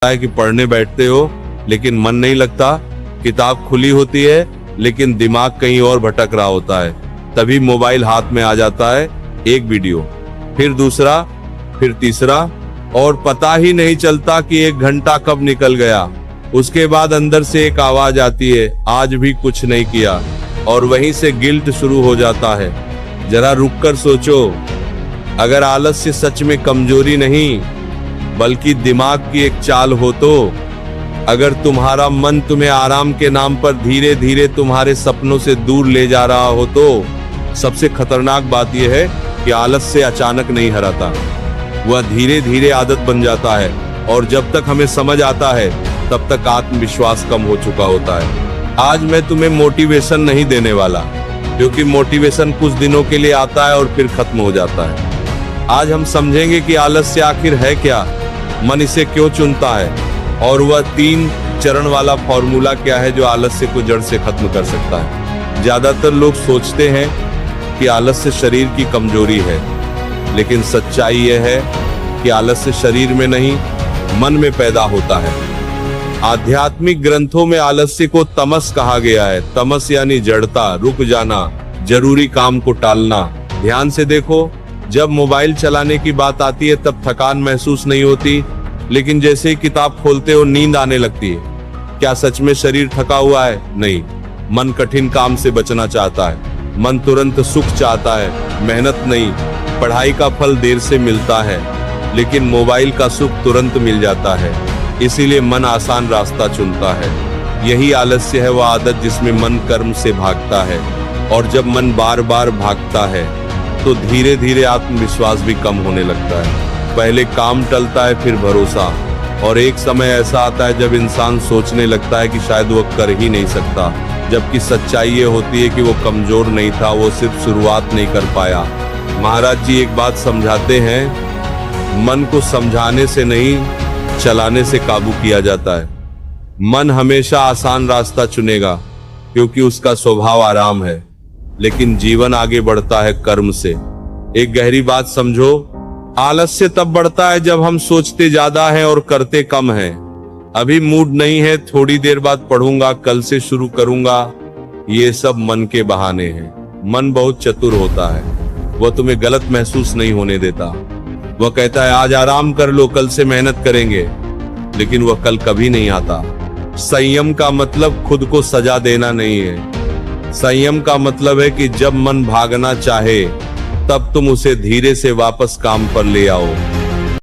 है कि पढ़ने बैठते हो लेकिन मन नहीं लगता, किताब खुली होती है लेकिन दिमाग कहीं और भटक रहा होता है, तभी मोबाइल हाथ में आ जाता है, एक वीडियो, फिर दूसरा, फिर तीसरा, और पता ही नहीं चलता कि 1 घंटा कब निकल गया। उसके बाद अंदर से एक आवाज आती है, आज भी कुछ नहीं किया, और वहीं से गिल्ट शुरू हो जाता है। जरा रुककर सोचो, अगर आलस्य सच में कमजोरी नहीं बल्कि दिमाग की एक चाल हो तो, अगर तुम्हारा मन तुम्हें आराम के नाम पर धीरे धीरे तुम्हारे सपनों से दूर ले जा रहा हो तो, सबसे खतरनाक बात यह है कि आलस्य अचानक नहीं हराता, वह धीरे धीरे आदत बन जाता है, और जब तक हमें समझ आता है तब तक आत्मविश्वास कम हो चुका होता है। आज मैं तुम्हें मोटिवेशन नहीं देने वाला, क्योंकि मोटिवेशन कुछ दिनों के लिए आता है और फिर खत्म हो जाता है। आज हम समझेंगे कि आलस्य आखिर है क्या, मन इसे क्यों चुनता है, और वह 3 चरण वाला फॉर्मूला क्या है जो आलस्य को जड़ से खत्म कर सकता है। ज्यादातर लोग सोचते हैं कि आलस्य शरीर की कमजोरी है, लेकिन सच्चाई यह है कि आलस्य शरीर में नहीं, मन में पैदा होता है। आध्यात्मिक ग्रंथों में आलस्य को तमस कहा गया है। तमस यानी जड़ता, रुक जाना, जरूरी काम को टालना। ध्यान से देखो, जब मोबाइल चलाने की बात आती है तब थकान महसूस नहीं होती, लेकिन जैसे ही किताब खोलते हो नींद आने लगती है। क्या सच में शरीर थका हुआ है? नहीं, मन कठिन काम से बचना चाहता है, मन तुरंत सुख चाहता है, मेहनत नहीं। पढ़ाई का फल देर से मिलता है, लेकिन मोबाइल का सुख तुरंत मिल जाता है, इसीलिए मन आसान रास्ता चुनता है। यही आलस्य है, वह आदत जिसमें मन कर्म से भागता है, और जब मन बार बार भागता है तो धीरे धीरे आत्मविश्वास भी कम होने लगता है। पहले काम टलता है, फिर भरोसा, और एक समय ऐसा आता है जब इंसान सोचने लगता है कि शायद वो कर ही नहीं सकता, जबकि सच्चाई ये होती है कि वो कमजोर नहीं था, वो सिर्फ शुरुआत नहीं कर पाया। महाराज जी एक बात समझाते हैं, मन को समझाने से नहीं, चलाने से काबू किया जाता है। मन हमेशा आसान रास्ता चुनेगा क्योंकि उसका स्वभाव आराम है, लेकिन जीवन आगे बढ़ता है कर्म से। एक गहरी बात समझो, आलस्य तब बढ़ता है जब हम सोचते ज्यादा हैं और करते कम हैं। अभी मूड नहीं है, थोड़ी देर बाद पढ़ूंगा, कल से शुरू करूंगा, ये सब मन के बहाने हैं। मन बहुत चतुर होता है, वह तुम्हें गलत महसूस नहीं होने देता। वह कहता है आज आराम कर लो, कल से मेहनत करेंगे, लेकिन वह कल कभी नहीं आता। संयम का मतलब खुद को सजा देना नहीं है। संयम का मतलब है कि जब मन भागना चाहे तब तुम उसे धीरे से वापस काम पर ले आओ।